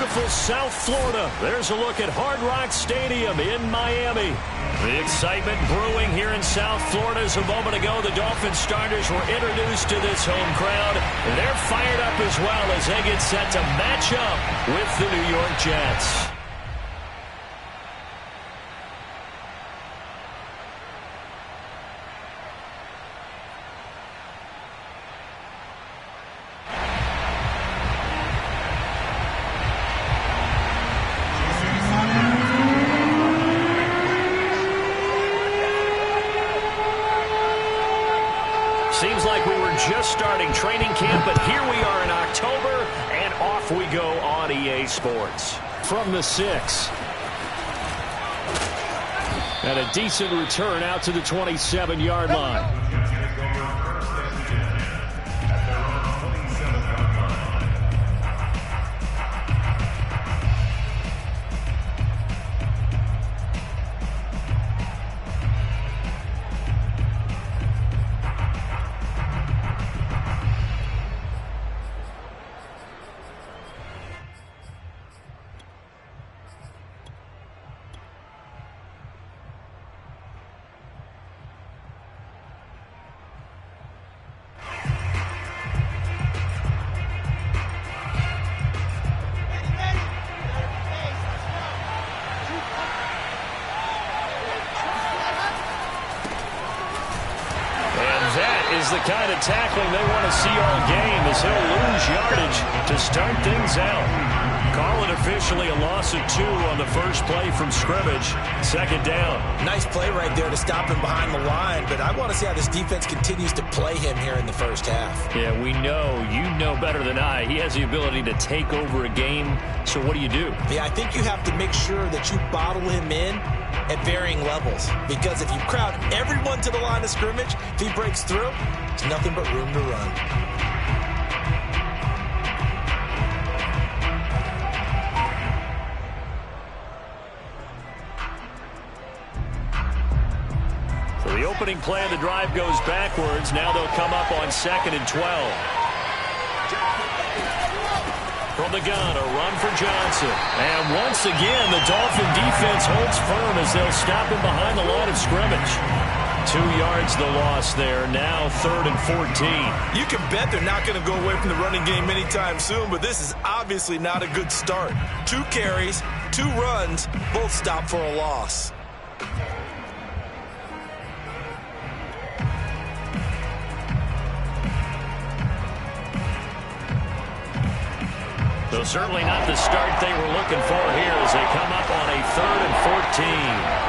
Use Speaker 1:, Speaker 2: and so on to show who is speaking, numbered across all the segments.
Speaker 1: beautiful South Florida. There's a look at Hard Rock Stadium in Miami. The excitement brewing here in South Florida. As a moment ago, the Dolphins starters were introduced to this home crowd. They're fired up as well as they get set to match up with the New York Jets. Seems like we were just starting training camp, but here we are in October, and off we go on EA Sports. From the 6. And a decent return out to the 27-yard line. Is the kind of tackling they want to see all game, as he'll lose yardage to start things out. Call it officially a loss of 2 on the first play from scrimmage. Second down.
Speaker 2: Nice play right there to stop him behind the line, but I want to see how this defense continues to play him here in the first half.
Speaker 1: Yeah, we know. You know better than I. He has the ability to take over a game, so what do you do?
Speaker 2: Yeah, I think you have to make sure that you bottle him in at varying levels, because if you crowd everyone to the line of scrimmage, if he breaks through, there's nothing but room to run.
Speaker 1: So the opening play of the drive goes backwards. Now they'll come up on 2nd and 12. From the gun, a run for Johnson. And once again, the Dolphin defense holds firm as they'll stop him behind the line of scrimmage. 2 yards the loss there. Now 3rd and 14.
Speaker 2: You can bet they're not going to go away from the running game anytime soon, but this is obviously not a good start. 2 carries, 2 runs, both stopped for a loss.
Speaker 1: So certainly not the start they were looking for here as they come up on a 3rd and 14.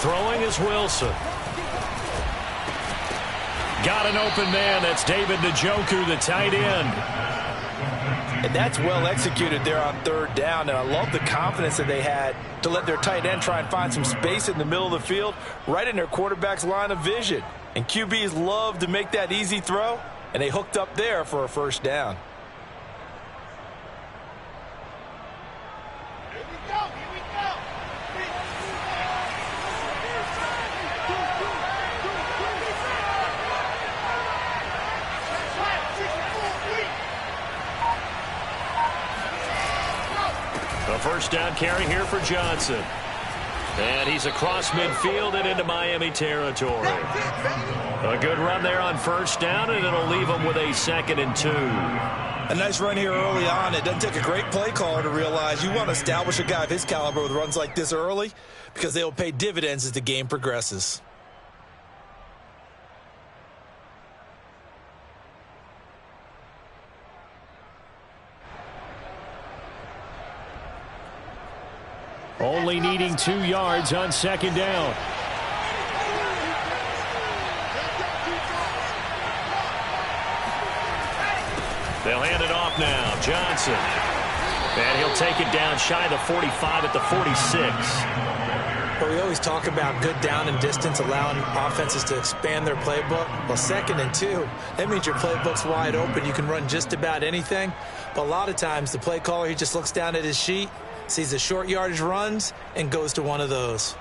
Speaker 1: Throwing is Wilson. Got an open man. That's David Njoku, the tight end.
Speaker 2: And that's well executed there on 3rd down. And I love the confidence that they had to let their tight end try and find some space in the middle of the field, right in their quarterback's line of vision. And QBs love to make that easy throw, and they hooked up there for a 1st down.
Speaker 1: First down carry here for Johnson. And he's across midfield and into Miami territory. A good run there on 1st down, and it'll leave him with a 2nd and 2.
Speaker 2: A nice run here early on. It doesn't take a great play caller to realize you want to establish a guy of his caliber with runs like this early, because they will pay dividends as the game progresses.
Speaker 1: Only needing 2 yards on 2nd down. They'll hand it off now. Johnson. And he'll take it down shy of the 45 at the 46.
Speaker 2: Well, we always talk about good down and distance, allowing offenses to expand their playbook. Well, 2nd and 2, that means your playbook's wide open. You can run just about anything. But a lot of times, the play caller, he just looks down at his sheet, sees the short yardage runs, and goes to one of those.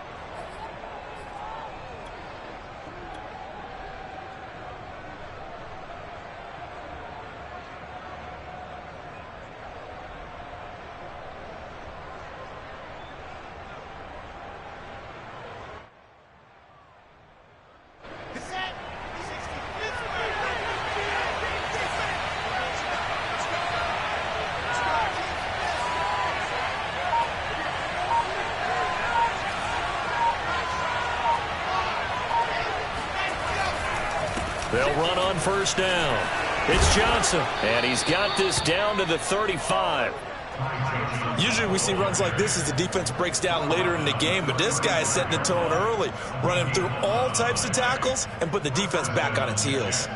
Speaker 1: They'll run on first down. It's Johnson, and he's got this down to the 35.
Speaker 2: Usually we see runs like this as the defense breaks down later in the game, but this guy is setting the tone early, running through all types of tackles and put the defense back on its heels.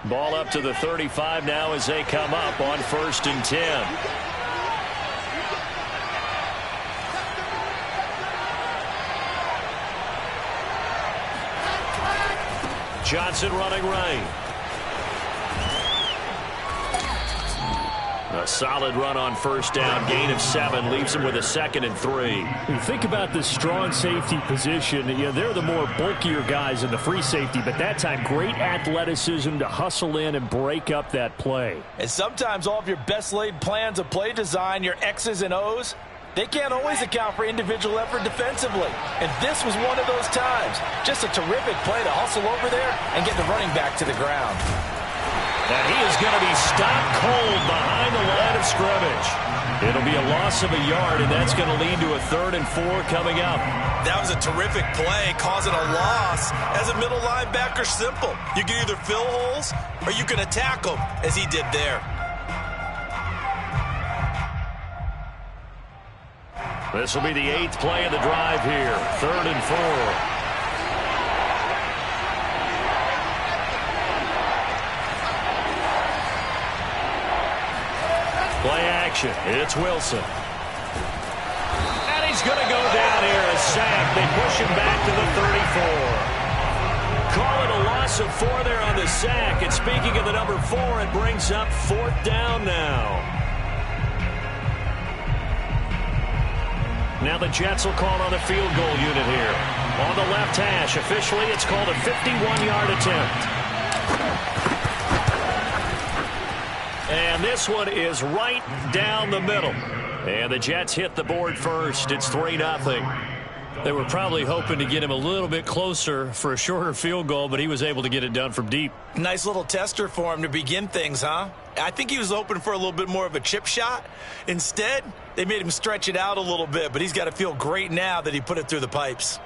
Speaker 1: Ball up to the 35 now as they come up on 1st and 10. Johnson running right. A solid run on first down. Gain of 7 leaves him with a 2nd and 3.
Speaker 3: You think about this strong safety position. You know, they're the more bulkier guys in the free safety, but that time great athleticism to hustle in and break up that play.
Speaker 2: And sometimes all of your best laid plans of play design, your X's and O's, they can't always account for individual effort defensively. And this was one of those times. Just a terrific play to hustle over there and get the running back to the ground.
Speaker 1: And he is going to be stopped cold behind the line of scrimmage. It'll be a loss of a yard, and that's going to lead to a 3rd and 4 coming up.
Speaker 2: That was a terrific play, causing a loss. As a middle linebacker, simple. You can either fill holes or you can attack them, as he did there.
Speaker 1: This will be the 8th play of the drive here. 3rd and 4. Play action. It's Wilson. And he's going to go down here. A sack. They push him back to the 34. Call it a loss of 4 there on the sack. And speaking of the number 4, it brings up 4th down now. Now the Jets will call on the field goal unit here. On the left hash. Officially, it's called a 51-yard attempt. And this one is right down the middle. And the Jets hit the board first. It's 3-0. They were probably hoping to get him a little bit closer for a shorter field goal, but he was able to get it done from deep.
Speaker 2: Nice little tester for him to begin things, huh? I think he was hoping for a little bit more of a chip shot. Instead, they made him stretch it out a little bit, but he's got to feel great now that he put it through the pipes.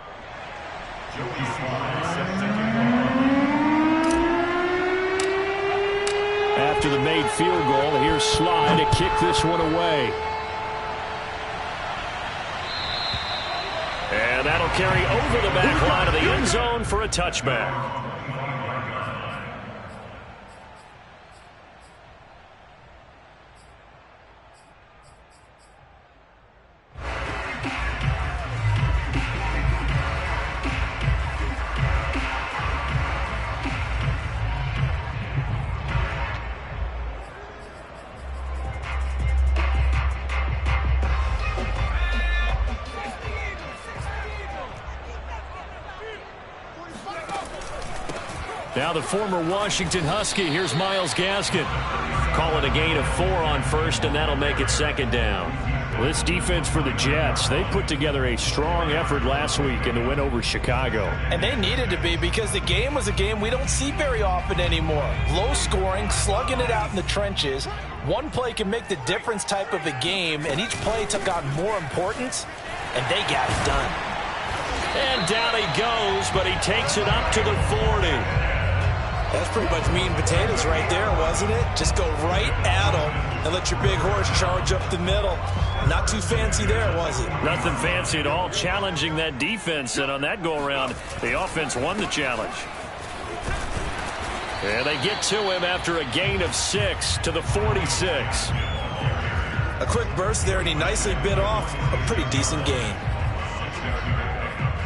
Speaker 3: After the made field goal, here's Sly to kick this one away.
Speaker 1: And that'll carry over the back line of the end zone for a touchback. Now the former Washington Husky. Here's Myles Gaskin. Call it a gain of 4 on first, and that'll make it 2nd down.
Speaker 3: Well, this defense for the Jets, they put together a strong effort last week in the win over Chicago.
Speaker 2: And they needed to be, because the game was a game we don't see very often anymore. Low scoring, slugging it out in the trenches. One play can make the difference type of a game, and each play took on more importance, and they got it done.
Speaker 1: And down he goes, but he takes it up to the 40.
Speaker 2: That's pretty much meat and potatoes right there, wasn't it? Just go right at them and let your big horse charge up the middle. Not too fancy there, was it?
Speaker 1: Nothing fancy at all, challenging that defense, and on that go-around, the offense won the challenge. And they get to him after a gain of 6 to the 46.
Speaker 2: A quick burst there, and he nicely bit off a pretty decent gain.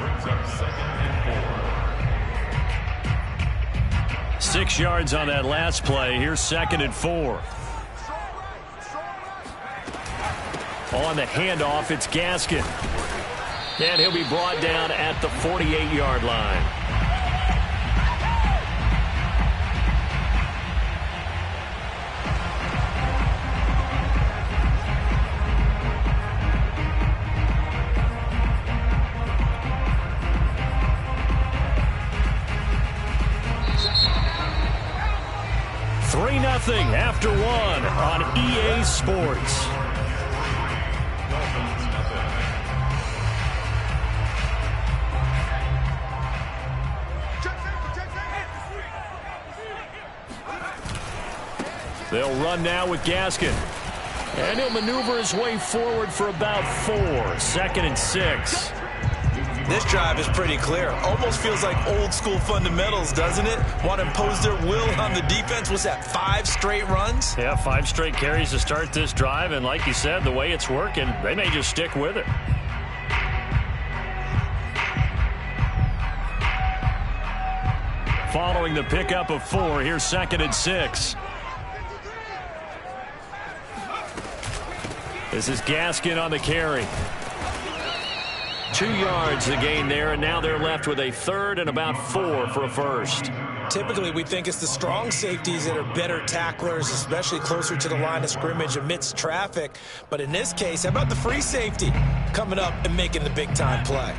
Speaker 4: brings up 2nd and 4.
Speaker 1: 6 yards on that last play. Here's 2nd and 4. On the handoff, it's Gaskin. And he'll be brought down at the 48-yard line. Nothing after 1 on EA Sports. They'll run now with Gaskin. And he'll maneuver his way forward for about 4. 2nd and 6.
Speaker 2: This drive is pretty clear. Almost feels like old school fundamentals, doesn't it? Want to impose their will on the defense. What's that, 5 straight runs?
Speaker 1: Yeah, 5 straight carries to start this drive. And like you said, the way it's working, they may just stick with it. Following the pickup of 4, here's 2nd and 6. This is Gaskin on the carry. 2 yards the gain there, and now they're left with a 3rd and about 4 for a first.
Speaker 2: Typically, we think it's the strong safeties that are better tacklers, especially closer to the line of scrimmage amidst traffic. But in this case, how about the free safety coming up and making the big-time play?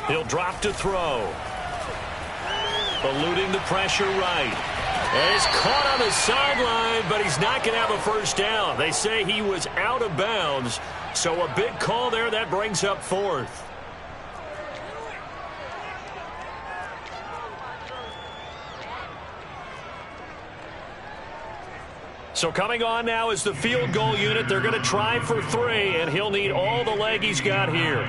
Speaker 1: He'll drop to throw. Eluding the pressure right. And he's caught on the sideline, but he's not going to have a first down. They say he was out of bounds, so a big call there. That brings up 4th. So coming on now is the field goal unit. They're going to try for 3, and he'll need all the leg he's got here.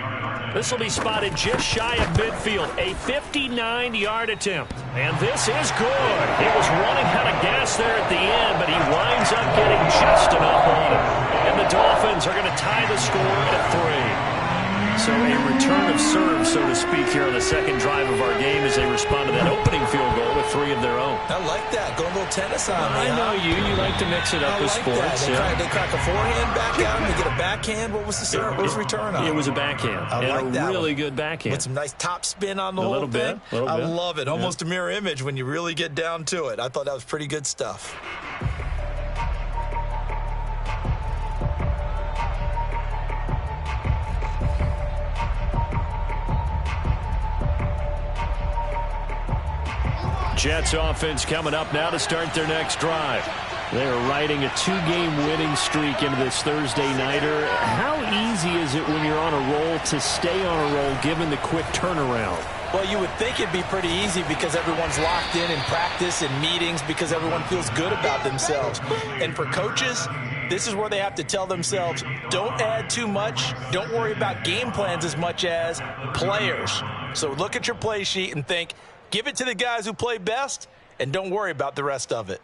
Speaker 1: This will be spotted just shy of midfield. A 59-yard attempt. And this is good. He was running out of gas there at the end, but he winds up getting just enough on it. And the Dolphins are going to tie the score at 3. So a return of serve, so to speak, here on the second drive of our game as they respond to that opening field goal with 3 of their own.
Speaker 2: I like that. Go a little tennis on me.
Speaker 1: I know you. You like to mix it up with sports.
Speaker 2: They crack a forehand back at him. They get a backhand. What was the serve? What was the return on?
Speaker 1: It was a backhand.
Speaker 2: I like that.
Speaker 1: Really good backhand.
Speaker 2: With some nice top spin on the whole thing. I love it. Almost a mirror image when you really get down to it. I thought that was pretty good stuff.
Speaker 1: Jets offense coming up now to start their next drive. They're riding a 2-game winning streak into this Thursday nighter. How easy is it when you're on a roll to stay on a roll given the quick turnaround?
Speaker 2: Well, you would think it'd be pretty easy because everyone's locked in practice and meetings because everyone feels good about themselves. And for coaches, this is where they have to tell themselves, don't add too much. Don't worry about game plans as much as players. So look at your play sheet and think, give it to the guys who play best, and don't worry about the rest of it.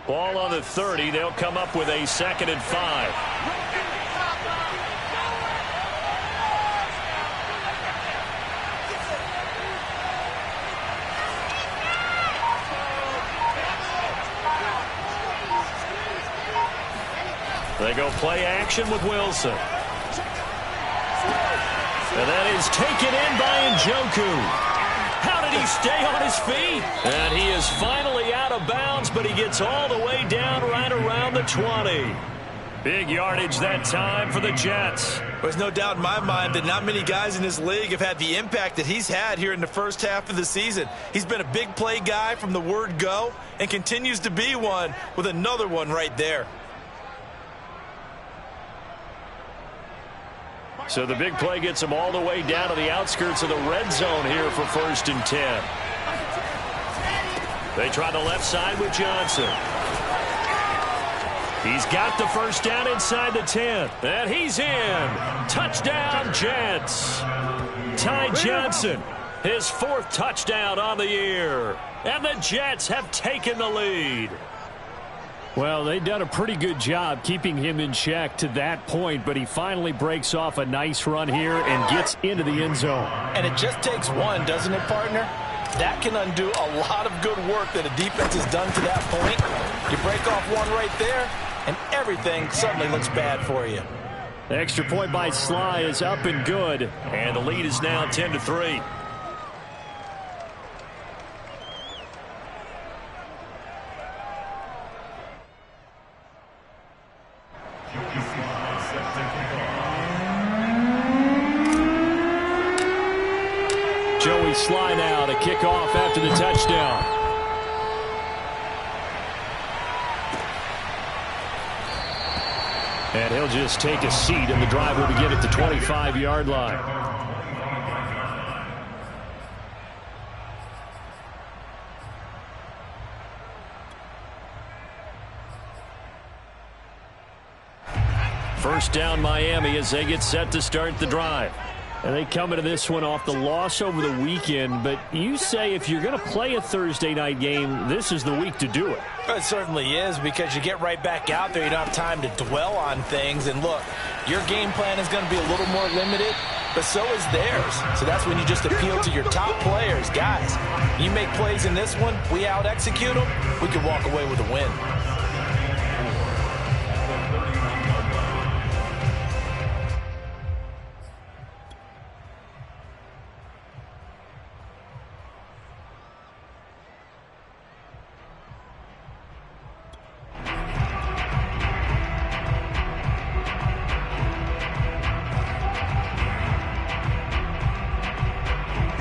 Speaker 1: Ball on the 30. They'll come up with a 2nd and 5. They go play action with Wilson. And that is taken in by Njoku. How did he stay on his feet? And he is finally out of bounds, but he gets all the way down right around the 20. Big yardage that time for the Jets.
Speaker 2: There's no doubt in my mind that not many guys in this league have had the impact that he's had here in the first half of the season. He's been a big play guy from the word go and continues to be one with another one right there.
Speaker 1: So the big play gets him all the way down to the outskirts of the red zone here for 1st and 10. They try the left side with Johnson. He's got the first down inside the 10. And he's in. Touchdown, Jets. Ty Johnson, his 4th touchdown on the year. And the Jets have taken the lead.
Speaker 3: Well, they've done a pretty good job keeping him in check to that point, but he finally breaks off a nice run here and gets into the end zone.
Speaker 2: And it just takes one, doesn't it, partner? That can undo a lot of good work that a defense has done to that point. You break off one right there, and everything suddenly looks bad for you.
Speaker 3: The extra point by Sly is up and good.
Speaker 1: And the lead is now 10-3.
Speaker 3: Joey Sly now to kick off after the touchdown. And he'll just take a seat, and the drive will begin at the 25-yard line.
Speaker 1: First down Miami as they get set to start the drive.
Speaker 3: And they come into this one off the loss over the weekend, but you say if you're going to play a Thursday night game, this is the week to do it.
Speaker 2: It certainly is, because you get right back out there. You don't have time to dwell on things. And look, your game plan is going to be a little more limited, but so is theirs. So that's when you just appeal to your top players. Guys, you make plays in this one, we out-execute them, we can walk away with a win.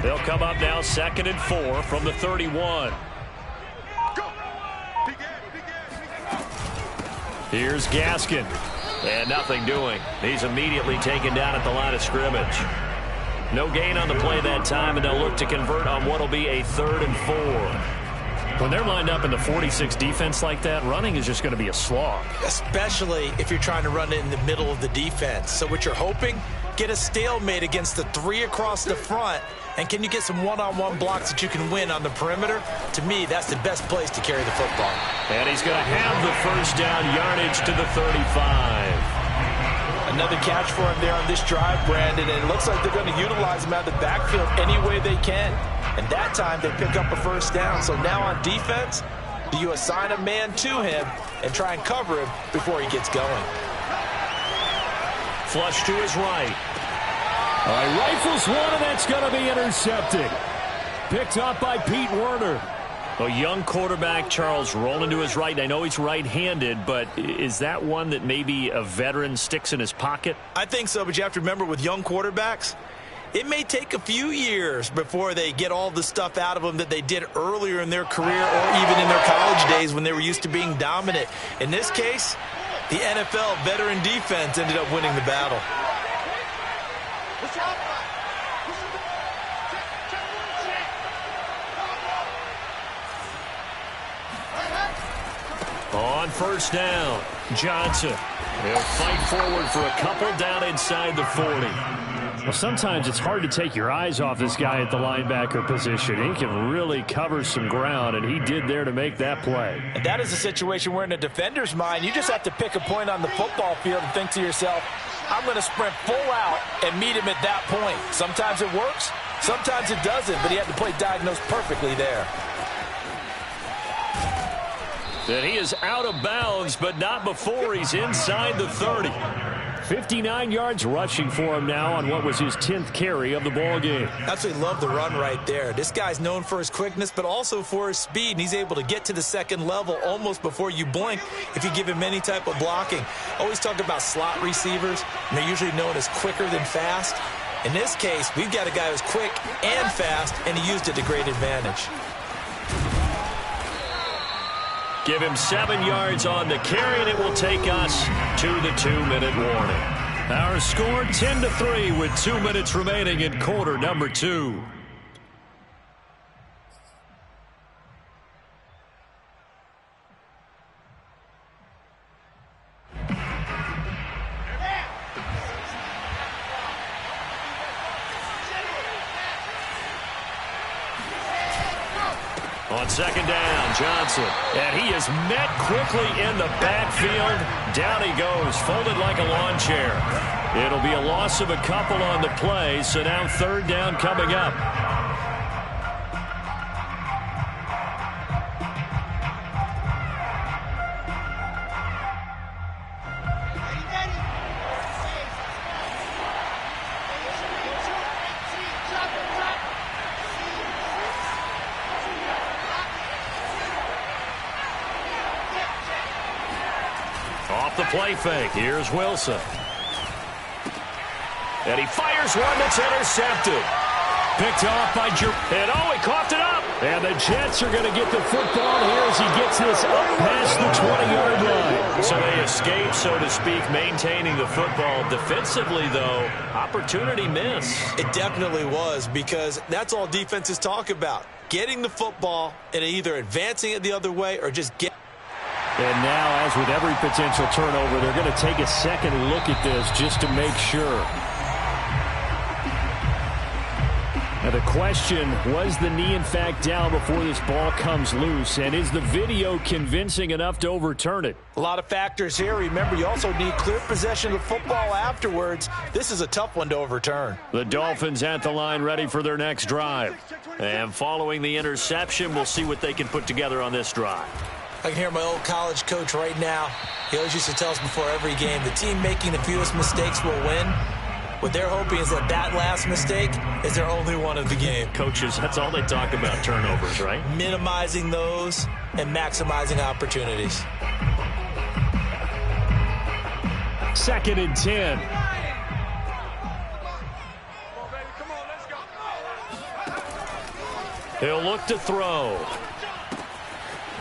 Speaker 1: They'll come up now 2nd and 4 from the 31. Here's Gaskin. And nothing doing. He's immediately taken down at the line of scrimmage. No gain on the play that time, and they'll look to convert on what will be a 3rd and 4.
Speaker 3: When they're lined up in the 46 defense like that, running is just going to be a slog.
Speaker 2: Especially if you're trying to run it in the middle of the defense. So what you're hoping, get a stalemate against the 3 across the front. And can you get some one-on-one blocks that you can win on the perimeter? To me, that's the best place to carry the football.
Speaker 1: And he's going to have the first down, yardage to the 35.
Speaker 2: Another catch for him there on this drive, Brandon. And it looks like they're going to utilize him out of the backfield any way they can. And that time, they pick up a first down. So now on defense, do you assign a man to him and try and cover him before he gets going?
Speaker 1: Flush to his right.
Speaker 3: All right, rifles one, and that's going to be intercepted. Picked up by Pete Werner.
Speaker 1: A young quarterback, Charles, rolling to his right. I know he's right-handed, but is that one that maybe a veteran sticks in his pocket?
Speaker 2: I think so, but you have to remember with young quarterbacks, it may take a few years before they get all the stuff out of them that they did earlier in their career or even in their college days when they were used to being dominant. In this case, the NFL veteran defense ended up winning the battle.
Speaker 1: On first down, Johnson. He'll fight forward for a couple down inside the 40.
Speaker 3: Well, sometimes it's hard to take your eyes off this guy at the linebacker position. He can really cover some ground, and he did there to make that play.
Speaker 2: And that is a situation where in a defender's mind, you just have to pick a point on the football field and think to yourself, I'm going to sprint full out and meet him at that point. Sometimes it works, sometimes it doesn't, but he had the play diagnosed perfectly there.
Speaker 1: And he is out of bounds, but not before he's inside the 30.
Speaker 3: 59 yards rushing for him now on what was his 10th carry of the ball game.
Speaker 2: Absolutely love the run right there. This guy's known for his quickness, but also for his speed, and he's able to get to the second level almost before you blink if you give him any type of blocking. Always talk about slot receivers, and they're usually known as quicker than fast. In this case, we've got a guy who's quick and fast, and he used it to great advantage.
Speaker 1: Give him 7 yards on the carry, and it will take us to the 2-minute warning. Our score 10-3 with 2 minutes remaining in quarter number 2. On second down, Johnson. And he is met quickly in the backfield. Down he goes, folded like a lawn chair. It'll be a loss of a couple on the play, so now third down coming up. Off the play fake, here's Wilson. And he fires one that's intercepted. Picked off by and he coughed it up.
Speaker 3: And the Jets are going to get the football here as he gets this up past the 20-yard line.
Speaker 1: So they escape, so to speak, maintaining the football. Defensively, though, opportunity miss.
Speaker 2: It definitely was, because that's all defenses talk about. Getting the football and either advancing it the other way or just get.
Speaker 3: And now, as with every potential turnover, they're going to take a second look at this just to make sure. Now the question, was the knee in fact down before this ball comes loose? And is the video convincing enough to overturn it?
Speaker 2: A lot of factors here. Remember, you also need clear possession of the football afterwards. This is a tough one to overturn.
Speaker 1: The Dolphins at the line, ready for their next drive. And following the interception, we'll see what they can put together on this drive.
Speaker 2: I can hear my old college coach right now. He always used to tell us before every game, the team making the fewest mistakes will win. What they're hoping is that last mistake is their only one of the game.
Speaker 1: Coaches, that's all they talk about, turnovers, right?
Speaker 2: Minimizing those and maximizing opportunities.
Speaker 3: 2nd and 10.
Speaker 1: He'll look to throw.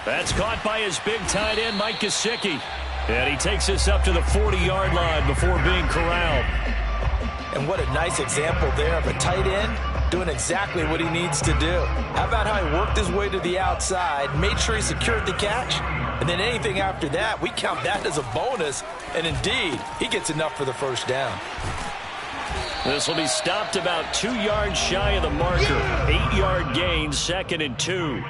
Speaker 1: That's caught by his big tight end, Mike Gesicki. And he takes this up to the 40-yard line before being corralled.
Speaker 2: And what a nice example there of a tight end doing exactly what he needs to do. How about how he worked his way to the outside, made sure he secured the catch, and then anything after that, we count that as a bonus. And indeed, he gets enough for the first down.
Speaker 1: This will be stopped about 2 yards shy of the marker. 8-yard gain, 2nd and 2.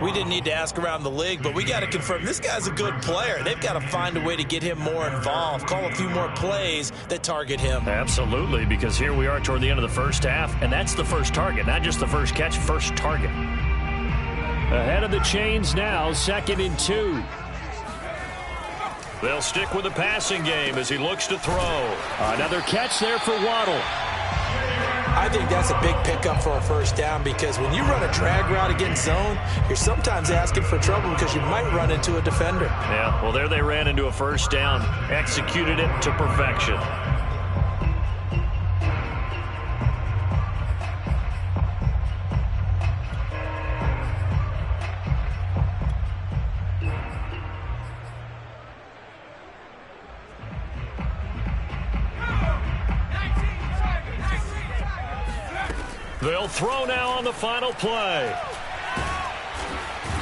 Speaker 2: We didn't need to ask around the league, but we got to confirm this guy's a good player. They've got to find a way to get him more involved, call a few more plays that target him.
Speaker 1: Absolutely, because here we are toward the end of the first half, and that's the first target, not just the first catch, first target.
Speaker 3: Ahead of the chains now, 2nd and 2.
Speaker 1: They'll stick with the passing game as he looks to throw.
Speaker 3: Another catch there for Waddle.
Speaker 2: I think that's a big pickup for a first down, because when you run a drag route against zone, you're sometimes asking for trouble because you might run into a defender.
Speaker 1: Yeah, well, there they ran into a first down, executed it to perfection. They'll throw now on the final play.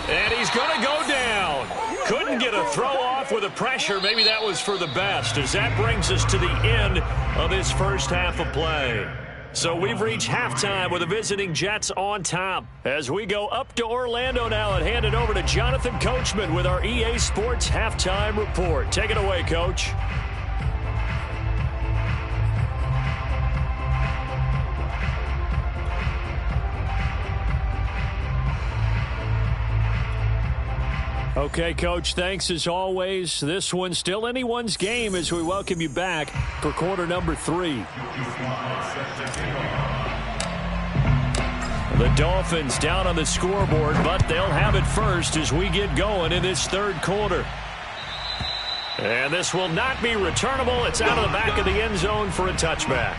Speaker 1: And he's going to go down. Couldn't get a throw off with the pressure. Maybe that was for the best, as that brings us to the end of this first half of play. So we've reached halftime with the visiting Jets on top. As we go up to Orlando now and hand it over to Jonathan Coachman with our EA Sports Halftime Report. Take it away, Coach.
Speaker 3: Okay, Coach, thanks as always. This one's still anyone's game as we welcome you back for quarter number 3. The Dolphins down on the scoreboard, but they'll have it first as we get going in this third quarter. And this will not be returnable. It's out of the back of the end zone for a touchback.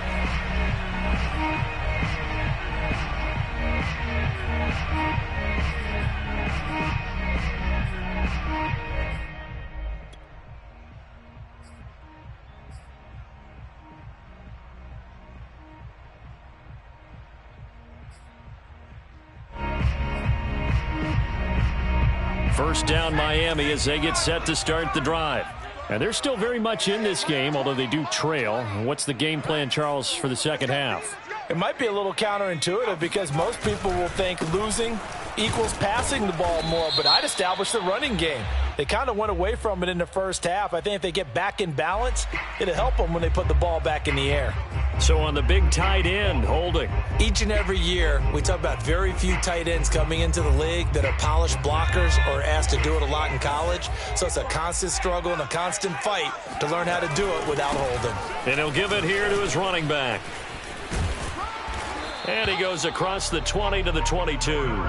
Speaker 3: First down Miami as they get set to start the drive. And they're still very much in this game, although they do trail. What's the game plan, Charles, for the second half?
Speaker 2: It might be a little counterintuitive because most people will think losing equals passing the ball more, but I'd establish the running game. They kind of went away from it in the first half. I think if they get back in balance, it'll help them when they put the ball back in the air.
Speaker 3: So on the big tight end, holding.
Speaker 2: Each and every year, we talk about very few tight ends coming into the league that are polished blockers or asked to do it a lot in college. So it's a constant struggle and a constant fight to learn how to do it without holding.
Speaker 3: And he'll give it here to his running back. And he goes across the 20 to the 22.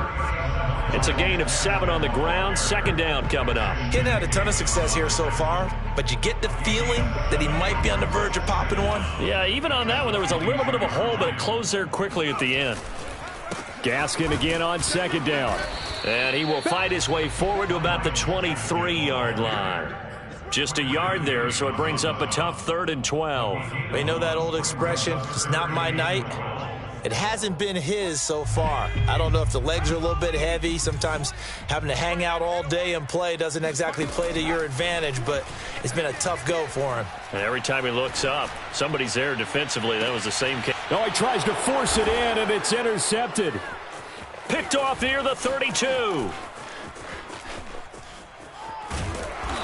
Speaker 3: It's a gain of 7 on the ground. Second down coming up.
Speaker 2: He hasn't had a ton of success here so far, but you get the feeling that he might be on the verge of popping one.
Speaker 3: Yeah, even on that one, there was a little bit of a hole, but it closed there quickly at the end. Gaskin again on second down. And he will fight his way forward to about the 23-yard line. Just a yard there, so it brings up a tough 3rd and 12.
Speaker 2: We know that old expression, it's not my night. It hasn't been his so far. I don't know if the legs are a little bit heavy. Sometimes having to hang out all day and play doesn't exactly play to your advantage, but it's been a tough go for him.
Speaker 3: And every time he looks up, somebody's there defensively. That was the same case. No, he tries to force it in, and it's intercepted. Picked off near the 32.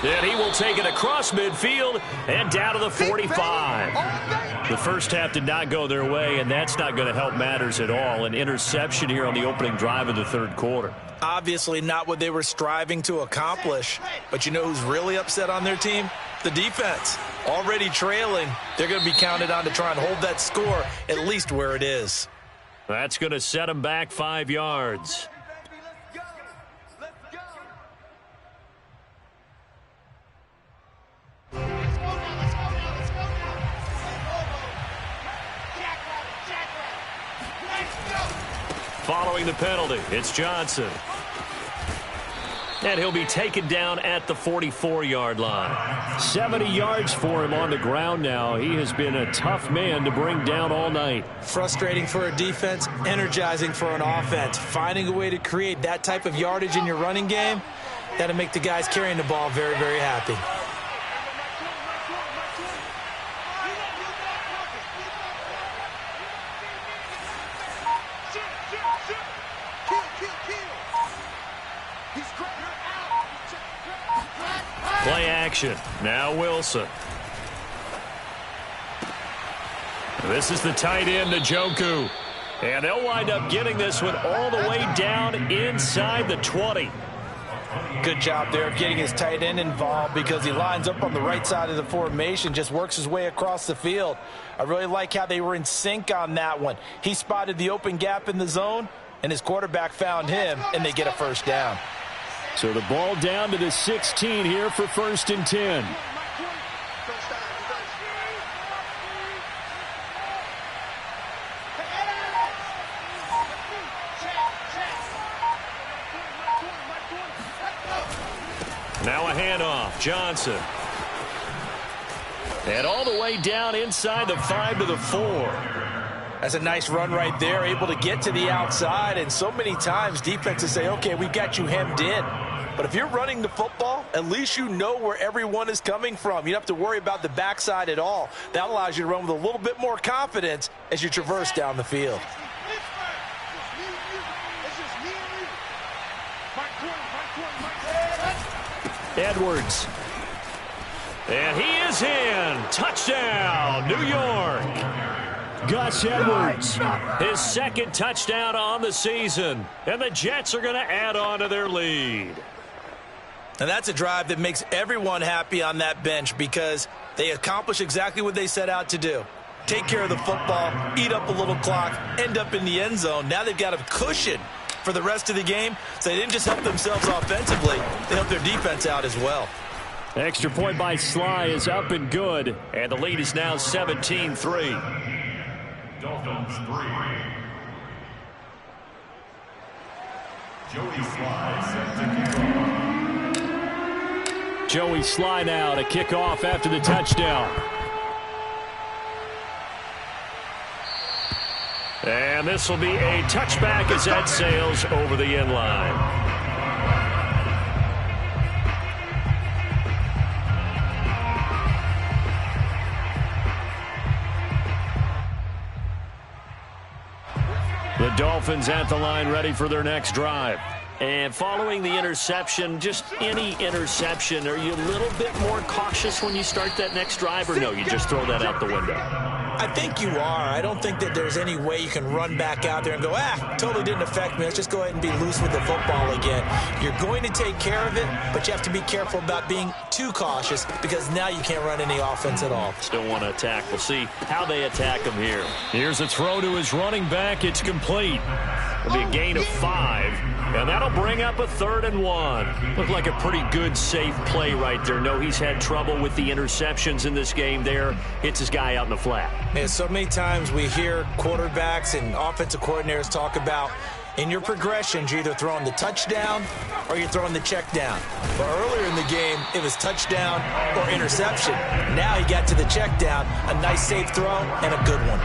Speaker 3: And he will take it across midfield and down to the 45. The first half did not go their way, and that's not going to help matters at all. An interception here on the opening drive of the third quarter.
Speaker 2: Obviously not what they were striving to accomplish, but you know who's really upset on their team? The defense. Already trailing, they're going to be counted on to try and hold that score at least where it is.
Speaker 3: That's going to set them back 5 yards. Following the penalty, it's Johnson. And he'll be taken down at the 44-yard line. 70 yards for him on the ground now. He has been a tough man to bring down all night.
Speaker 2: Frustrating for a defense, energizing for an offense. Finding a way to create that type of yardage in your running game, that'll make the guys carrying the ball very, very happy.
Speaker 3: Play action. Now Wilson. This is the tight end, Njoku. And they'll wind up getting this one all the way down inside the 20.
Speaker 2: Good job there of getting his tight end involved because he lines up on the right side of the formation, just works his way across the field. I really like how they were in sync on that one. He spotted the open gap in the zone, and his quarterback found him, and they get a first down.
Speaker 3: So the ball down to the 16 here for 1st and 10. Now a handoff, Johnson. And all the way down inside the 5 to the 4.
Speaker 2: That's a nice run right there, able to get to the outside, and so many times defenses say, okay, we've got you hemmed in. But if you're running the football, at least you know where everyone is coming from. You don't have to worry about the backside at all. That allows you to run with a little bit more confidence as you traverse down the field.
Speaker 3: Edwards. And he is in. Touchdown, New York. Gus Edwards, his 2nd touchdown on the season. And the Jets are going to add on to their lead.
Speaker 2: And that's a drive that makes everyone happy on that bench because they accomplish exactly what they set out to do. Take care of the football, eat up a little clock, end up in the end zone. Now they've got a cushion for the rest of the game. So they didn't just help themselves offensively, they helped their defense out as well.
Speaker 3: Extra point by Sly is up and good. And the lead is now 17-3.
Speaker 4: Dolphins 3. Joey Sly set to kick off.
Speaker 3: Joey Sly now to kick off after the touchdown. And this will be a touchback as that sails over the end line. The Dolphins at the line ready for their next drive.
Speaker 1: And following the interception, just any interception, are you a little bit more cautious when you start that next drive, or no, you just throw that out the window?
Speaker 2: I think you are. I don't think that there's any way you can run back out there and go, totally didn't affect me. Let's just go ahead and be loose with the football again. You're going to take care of it, but you have to be careful about being too cautious because now you can't run any offense at all.
Speaker 1: Still want to attack. We'll see how they attack him here.
Speaker 3: Here's a throw to his running back. It's complete. It'll be a gain of 5. And that'll bring up a 3rd and 1.
Speaker 1: Looked like a pretty good, safe play right there. No, he's had trouble with the interceptions in this game there. Hits his guy out in the flat.
Speaker 2: Yeah, so many times we hear quarterbacks and offensive coordinators talk about in your progressions, you're either throwing the touchdown or you're throwing the check down. But earlier in the game, it was touchdown or interception. Now he got to the check down, a nice safe throw, and a good one.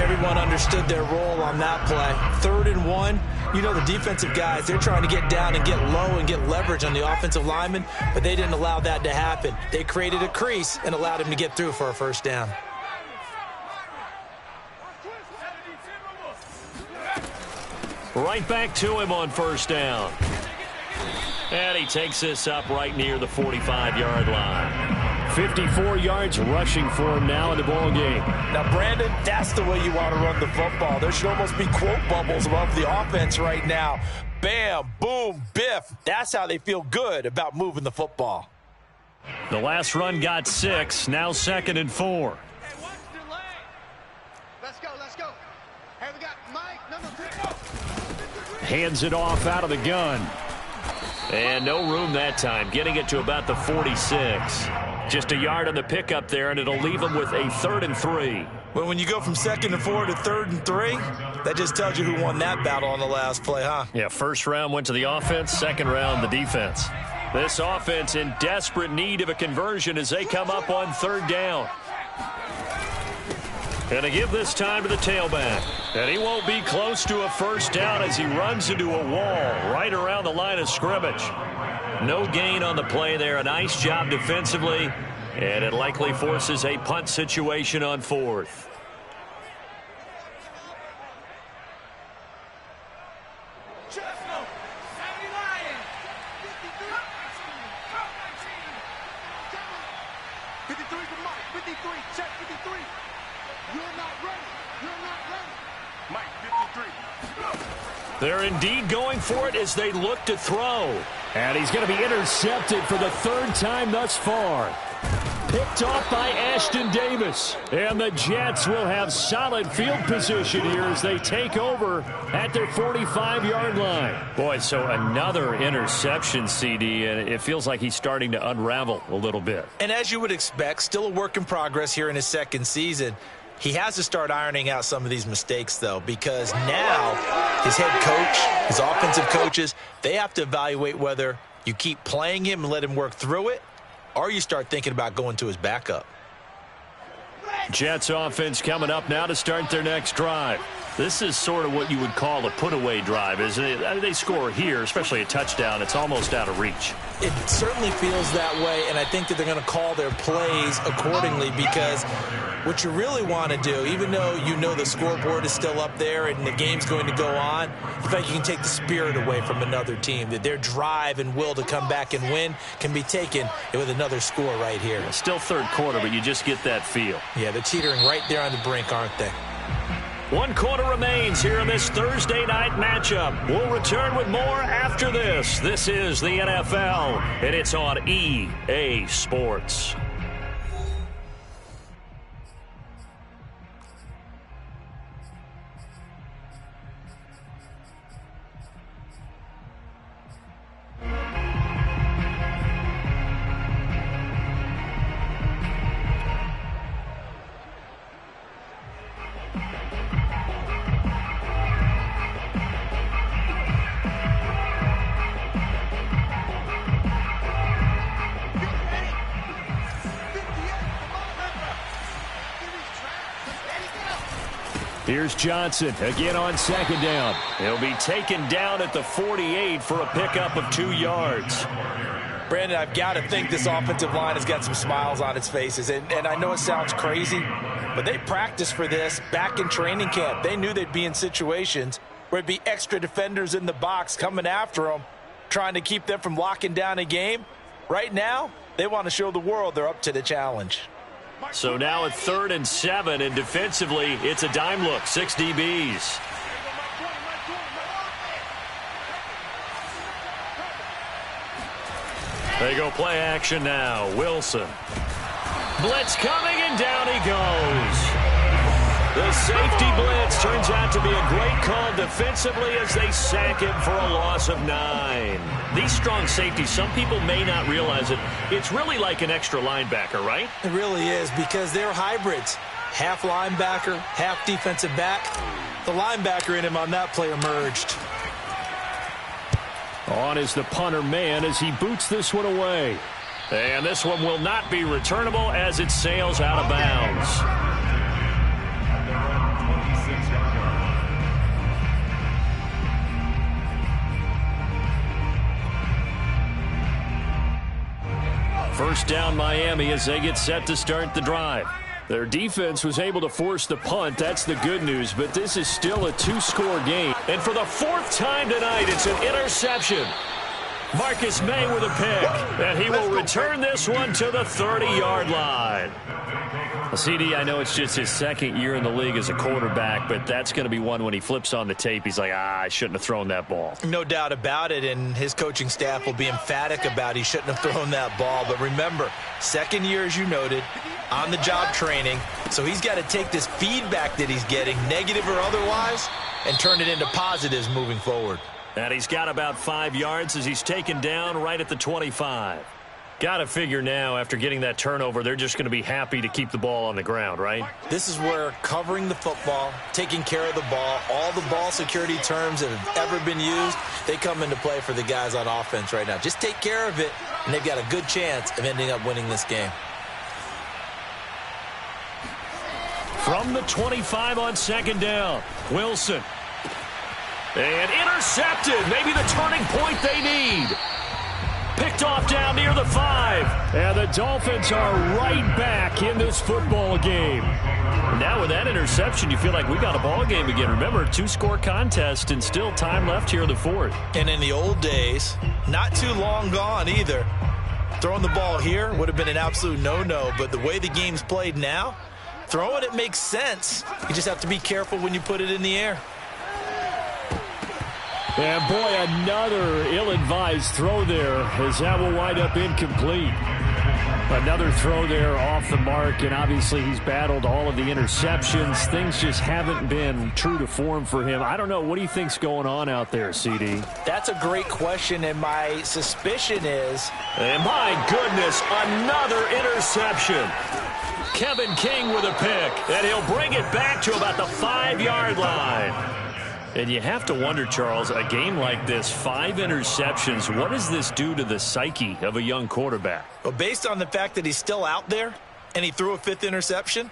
Speaker 2: Everyone understood their role on that play. 3rd and 1. You know, the defensive guys, they're trying to get down and get low and get leverage on the offensive lineman, but they didn't allow that to happen. They created a crease and allowed him to get through for a first down.
Speaker 3: Right back to him on first down. And he takes this up right near the 45-yard line. 54 yards rushing for him now in the ball game.
Speaker 2: Now, Brandon, that's the way you want to run the football. There should almost be quote bubbles above the offense right now. Bam, boom, biff. That's how they feel good about moving the football.
Speaker 3: The last run got 6. Now 2nd and 4.
Speaker 5: Hey, what's delay? Let's go, let's go. Hey, we got Mike, number 3.
Speaker 3: Hands it off out of the gun.
Speaker 1: And no room that time, getting it to about the 46. Just a yard on the pickup there, and it'll leave them with a 3rd and 3.
Speaker 2: Well, when you go from 2nd and 4 to 3rd and 3, that just tells you who won that battle on the last play, huh?
Speaker 3: Yeah, first round went to the offense, second round the defense.
Speaker 1: This offense in desperate need of a conversion as they come up on 3rd down.
Speaker 3: And to give this time to the tailback. And he won't be close to a first down as he runs into a wall right around the line of scrimmage.
Speaker 1: No gain on the play there. A nice job defensively. And it likely forces a punt situation on 4th.
Speaker 3: They're indeed going for it as they look to throw. And he's going to be intercepted for the 3rd time thus far. Picked off by Ashton Davis. And the Jets will have solid field position here as they take over at their 45-yard line.
Speaker 1: Boy, so another interception, CD, and it feels like he's starting to unravel a little bit.
Speaker 2: And as you would expect, still a work in progress here in his 2nd season. He has to start ironing out some of these mistakes, though, because now his head coach, his offensive coaches, they have to evaluate whether you keep playing him and let him work through it, or you start thinking about going to his backup.
Speaker 3: Jets offense coming up now to start their next drive. This is sort of what you would call a put-away drive, isn't it? They score here, especially a touchdown. It's almost out of reach.
Speaker 2: It certainly feels that way, and I think that they're going to call their plays accordingly because what you really want to do, even though you know the scoreboard is still up there and the game's going to go on, in fact, you can take the spirit away from another team, that their drive and will to come back and win can be taken with another score right here.
Speaker 1: Still 3rd quarter, but you just get that feel.
Speaker 2: Yeah, they're teetering right there on the brink, aren't they?
Speaker 1: 1 quarter remains here in this Thursday night matchup. We'll return with more after this. This is the NFL, and it's on EA Sports.
Speaker 3: Here's Johnson again on 2nd down.
Speaker 1: He'll be taken down at the 48 for a pickup of 2 yards.
Speaker 2: Brandon, I've got to think this offensive line has got some smiles on its faces. And I know it sounds crazy, but they practiced for this back in training camp. They knew they'd be in situations where it'd be extra defenders in the box coming after them, trying to keep them from locking down a game. Right now, they want to show the world they're up to the challenge.
Speaker 3: So now at 3rd and 7, and defensively, it's a dime look, 6 DBs. They go play action now. Wilson. Blitz coming, and down he goes. The safety blitz turns out to be a great call defensively as they sack him for a loss of 9. These strong safeties, some people may not realize it. It's really like an extra linebacker, right?
Speaker 2: It really is, because they're hybrids. Half linebacker, half defensive back. The linebacker in him on that play emerged.
Speaker 3: On is the punter man as he boots this one away. And this one will not be returnable as it sails out of bounds. First down Miami as they get set to start the drive. Their defense was able to force the punt. That's the good news, but this is still a 2-score game. And for the 4th time tonight, it's an interception. Marcus May with a pick, and he will return this one to the 30-yard line. Well, CD, I know it's just his 2nd year in the league as a quarterback, but that's going to be one when he flips on the tape. He's like, I shouldn't have thrown that ball.
Speaker 2: No doubt about it, and his coaching staff will be emphatic about he shouldn't have thrown that ball. But remember, 2nd year, as you noted, on-the-job training, so he's got to take this feedback that he's getting, negative or otherwise, and turn it into positives moving forward.
Speaker 3: And he's got about 5 yards as he's taken down right at the 25. Got to figure now, after getting that turnover, they're just going to be happy to keep the ball on the ground, right?
Speaker 2: This is where covering the football, taking care of the ball, all the ball security terms that have ever been used, they come into play for the guys on offense right now. Just take care of it, and they've got a good chance of ending up winning this game.
Speaker 3: From the 25 on 2nd down, Wilson. And intercepted. Maybe the turning point they need. Picked off down near the 5. And the Dolphins are right back in this football game. And now with that interception, you feel like we got a ball game again. Remember, 2-score contest and still time left here in the 4th.
Speaker 2: And in the old days, not too long gone either, throwing the ball here would have been an absolute no-no. But the way the game's played now, throwing it makes sense. You just have to be careful when you put it in the air.
Speaker 3: And boy, another ill-advised throw there as that will wind up incomplete. Another throw there off the mark, and obviously he's battled all of the interceptions. Things just haven't been true to form for him. I don't know. What do you think's going on out there, CD?
Speaker 2: That's a great question, and my suspicion is...
Speaker 3: And my goodness, another interception. Kevin King with a pick, and he'll bring it back to about the 5-yard line. And you have to wonder, Charles, a game like this, 5 interceptions, what does this do to the psyche of a young quarterback?
Speaker 2: Well, based on the fact that he's still out there and he threw a 5th interception,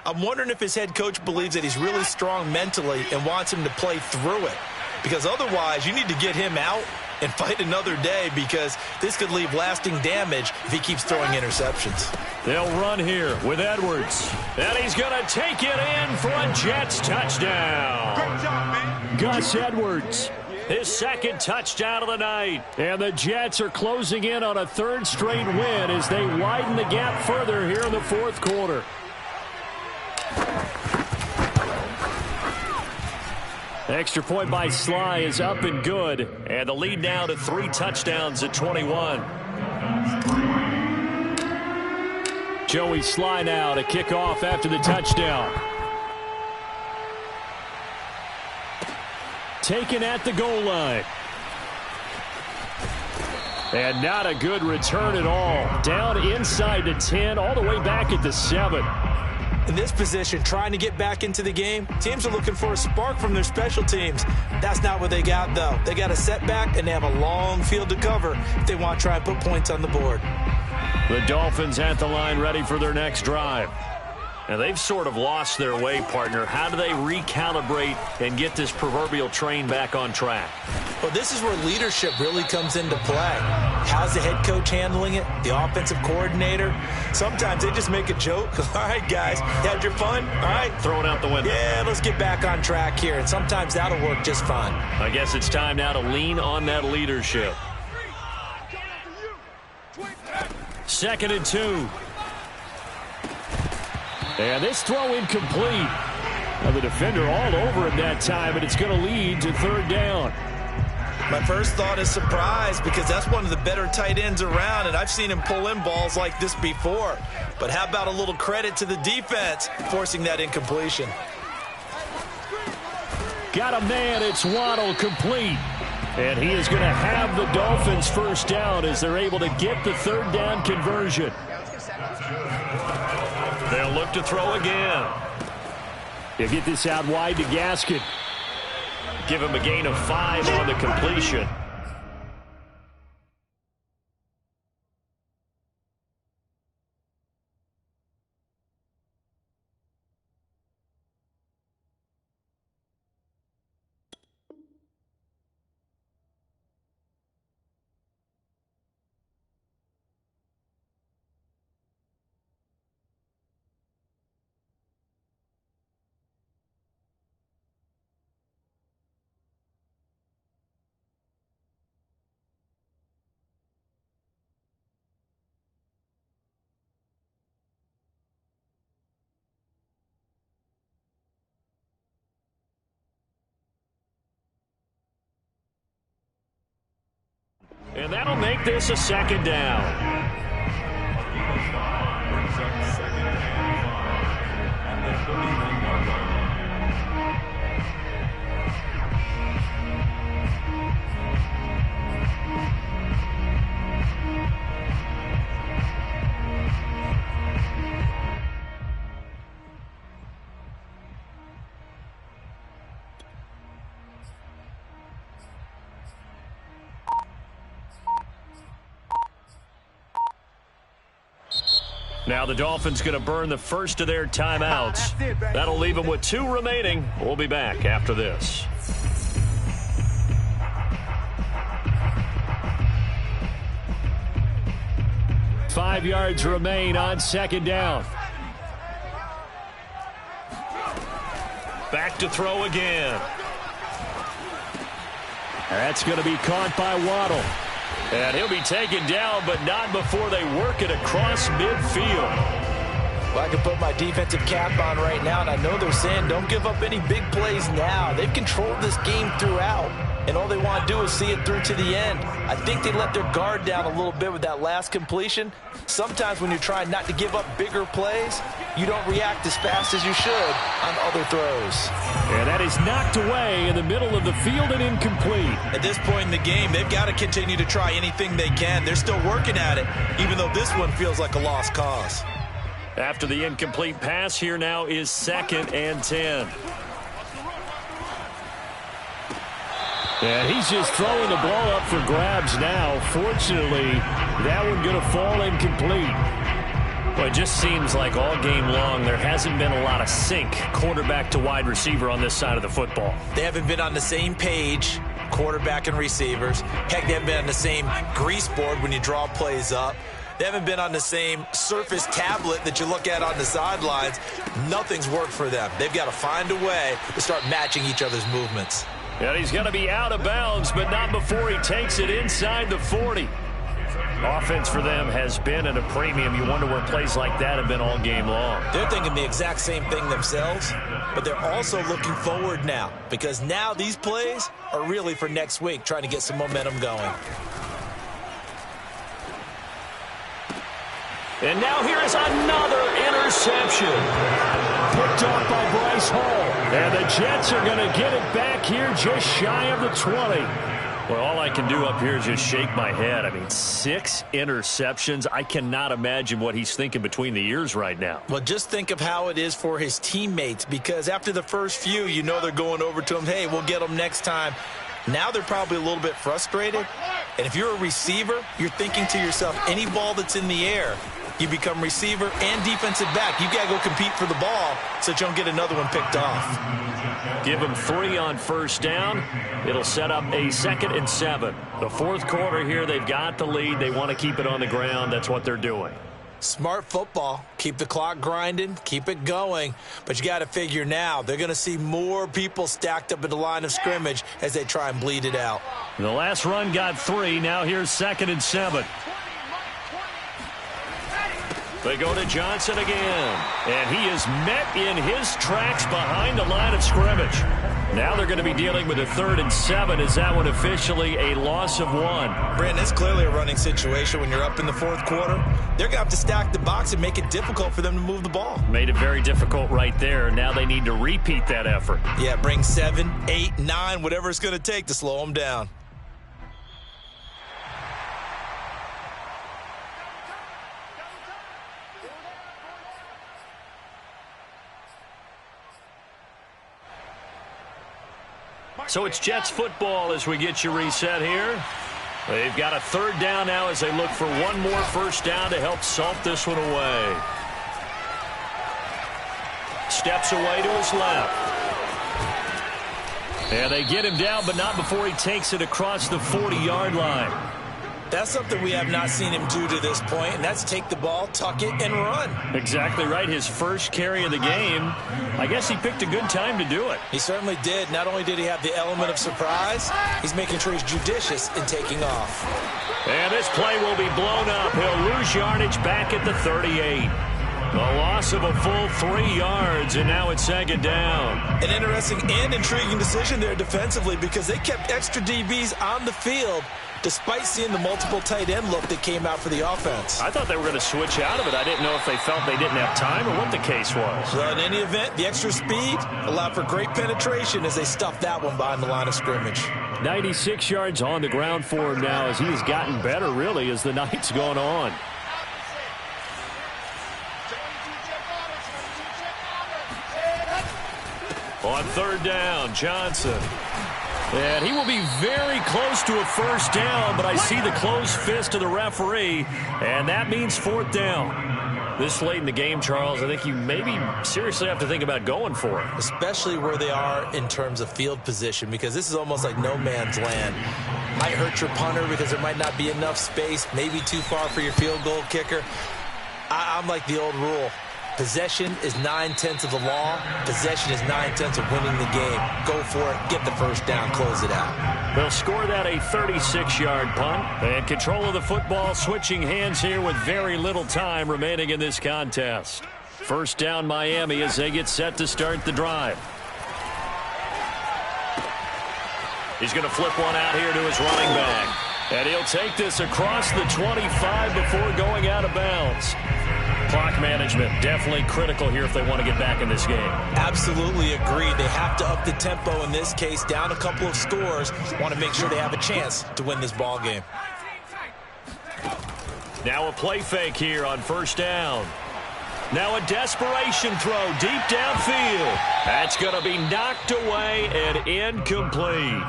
Speaker 2: I'm wondering if his head coach believes that he's really strong mentally and wants him to play through it. Because otherwise, you need to get him out and fight another day, because this could leave lasting damage if he keeps throwing interceptions.
Speaker 3: They'll run here with Edwards. And he's going to take it in for a Jets touchdown.
Speaker 5: Great job, man.
Speaker 3: Gus Edwards, his 2nd touchdown of the night. And the Jets are closing in on a 3rd straight win as they widen the gap further here in the 4th quarter. Extra point by Sly is up and good. And the lead now to 3 touchdowns at 21. Joey Sly now to kick off after the touchdown. Taken at the goal line. And not a good return at all. Down inside the 10, all the way back at the 7.
Speaker 2: In this position, trying to get back into the game, teams are looking for a spark from their special teams. That's not what they got, though. They got a setback, and they have a long field to cover if they want to try and put points on the board.
Speaker 3: The Dolphins at the line, ready for their next drive.
Speaker 1: And they've sort of lost their way, partner. How do they recalibrate and get this proverbial train back on track?
Speaker 2: Well, this is where leadership really comes into play. How's the head coach handling it? The offensive coordinator? Sometimes they just make a joke. All right, guys, you had your fun? All right.
Speaker 1: Throw it out the window.
Speaker 2: Yeah, let's get back on track here. And sometimes that'll work just fine.
Speaker 1: I guess it's time now to lean on that leadership. 2nd and 2.
Speaker 3: And this throw incomplete. Now the defender all over him that time, and it's going to lead to 3rd down.
Speaker 2: My first thought is surprise, because that's one of the better tight ends around, and I've seen him pull in balls like this before. But how about a little credit to the defense forcing that incompletion?
Speaker 3: Got a man, it's Waddle, complete. And he is going to have the Dolphins' 1st down as they're able to get the 3rd down conversion.
Speaker 1: They'll look to throw again.
Speaker 3: They'll get this out wide to Gaskin.
Speaker 1: Give him a gain of 5 on the completion. And that'll make this a 2nd down. Now the Dolphins going to burn the first of their timeouts. That'll leave them with 2 remaining. We'll be back after this.
Speaker 3: Five yards remain on 2nd down.
Speaker 1: Back to throw again.
Speaker 3: That's going to be caught by Waddle.
Speaker 1: And he'll be taken down, but not before they work it across midfield.
Speaker 2: Well, I can put my defensive cap on right now, and I know they're saying don't give up any big plays now. They've controlled this game throughout, and all they want to do is see it through to the end. I think they let their guard down a little bit with that last completion. Sometimes when you're trying not to give up bigger plays, you don't react as fast as you should on other throws.
Speaker 3: And that is knocked away in the middle of the field and incomplete.
Speaker 2: At this point in the game, they've got to continue to try anything they can. They're still working at it, even though this one feels like a lost cause.
Speaker 1: After the incomplete pass, here now is 2nd and 10.
Speaker 3: And he's just throwing the ball up for grabs now. Fortunately, that one going to fall incomplete.
Speaker 1: Well, it just seems like all game long there hasn't been a lot of sync quarterback to wide receiver on this side of the football.
Speaker 2: They haven't been on the same page, quarterback and receivers. Heck, they haven't been on the same grease board when you draw plays up. They haven't been on the same Surface tablet that you look at on the sidelines. Nothing's worked for them. They've got to find a way to start matching each other's movements.
Speaker 1: And he's going to be out of bounds, but not before he takes it inside the 40. Offense for them has been at a premium. You wonder where plays like that have been all game long.
Speaker 2: They're thinking the exact same thing themselves, but they're also looking forward now, because now these plays are really for next week, trying to get some momentum going.
Speaker 1: And now here is another interception.
Speaker 3: Picked off by Bryce Hall. And the Jets are going to get it back here just shy of the 20.
Speaker 1: Well, all I can do up here is just shake my head. I mean, 6 interceptions. I cannot imagine what he's thinking between the ears right now.
Speaker 2: Well, just think of how it is for his teammates, because after the first few, you know they're going over to him, hey, we'll get them next time. Now they're probably a little bit frustrated, And if you're a receiver, you're thinking to yourself, any ball that's in the air, you become receiver and defensive back. You got to go compete for the ball so that you don't get another one picked off.
Speaker 3: Give them 3 on first down. It'll set up a 2nd and 7. The fourth quarter here, they've got the lead. They want to keep it on the ground. That's what they're doing.
Speaker 2: Smart football. Keep the clock grinding. Keep it going. But you got to figure now, they're going to see more people stacked up at the line of scrimmage as they try and bleed it out.
Speaker 3: The last run got 3. Now here's 2nd and 7. They go to Johnson again. And he is met in his tracks behind the line of scrimmage. Now they're going to be dealing with a 3rd and 7. Is that one officially a loss of 1?
Speaker 2: Brandon, it's clearly a running situation when you're up in the fourth quarter. They're going to have to stack the box and make it difficult for them to move the ball.
Speaker 3: Made it very difficult right there. Now they need to repeat that effort.
Speaker 2: Yeah, bring 7, 8, 9, whatever it's going to take to slow them down.
Speaker 3: So it's Jets football as we get you reset here. They've got a 3rd down now as they look for one more first down to help salt this one away. Steps away to his left. And they get him down, but not before he takes it across the 40-yard line.
Speaker 2: That's something we have not seen him do to this point, and that's take the ball, tuck it, and run.
Speaker 3: Exactly right. His first carry of the game. I guess he picked a good time to do it.
Speaker 2: He certainly did. Not only did he have the element of surprise, he's making sure he's judicious in taking off.
Speaker 3: And this play will be blown up. He'll lose yardage back at the 38. A loss of a full 3 yards, and now it's 2nd down.
Speaker 2: An interesting and intriguing decision there defensively because they kept extra DBs on the field despite seeing the multiple tight end look that came out for the offense.
Speaker 3: I thought they were going to switch out of it. I didn't know if they felt they didn't have time or what the case was.
Speaker 2: Well, in any event, the extra speed allowed for great penetration as they stuffed that one behind the line of scrimmage.
Speaker 3: 96 yards on the ground for him now as he has gotten better, really, as the night's gone on. On 3rd down, Johnson. And he will be very close to a first down, but I see the closed fist of the referee, and that means 4th down. This late in the game, Charles, I think you maybe seriously have to think about going for it.
Speaker 2: Especially where they are in terms of field position, because this is almost like no man's land. Might hurt your punter because there might not be enough space, maybe too far for your field goal kicker. I'm like the old rule. Possession is 9/10 of the law. Possession is 9/10 of winning the game. Go for it. Get the first down. Close it out.
Speaker 3: They'll score that a 36-yard punt. And control of the football switching hands here with very little time remaining in this contest. First down Miami as they get set to start the drive. He's going to flip one out here to his running back. And he'll take this across the 25 before going out of bounds. Clock management definitely critical here if they want to get back in this game.
Speaker 2: Absolutely agreed. They have to up the tempo in this case, down a couple of scores. Want to make sure they have a chance to win this ball game.
Speaker 3: Now a play fake here on first down. Now a desperation throw deep downfield. That's going to be knocked away and incomplete.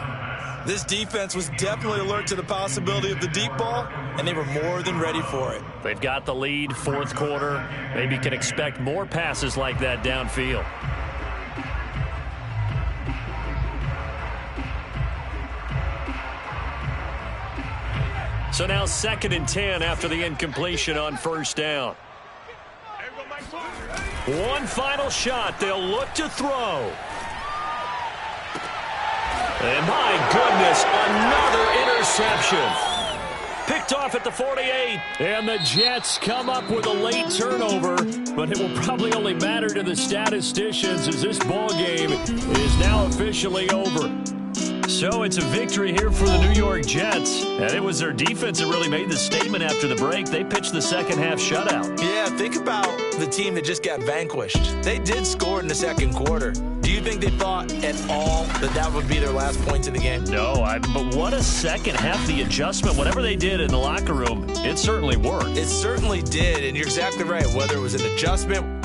Speaker 2: This defense was definitely alert to the possibility of the deep ball, and they were more than ready for it.
Speaker 3: They've got the lead, fourth quarter. Maybe can expect more passes like that downfield. So now 2nd and 10 after the incompletion on first down. One final shot. They'll look to throw. And my goodness, another interception. Picked off at the 48. And the Jets come up with a late turnover, but it will probably only matter to the statisticians as this ball game is now officially over. So it's a victory here for the New York Jets. And it was their defense that really made the statement after the break. They pitched the second half shutout.
Speaker 2: Yeah, think about the team that just got vanquished. They did score in the second quarter. Do you think they thought at all that that would be their last points of the game?
Speaker 3: No, but what a second half. The adjustment, whatever they did in the locker room, it certainly worked.
Speaker 2: It certainly did, and you're exactly right. Whether it was an adjustment,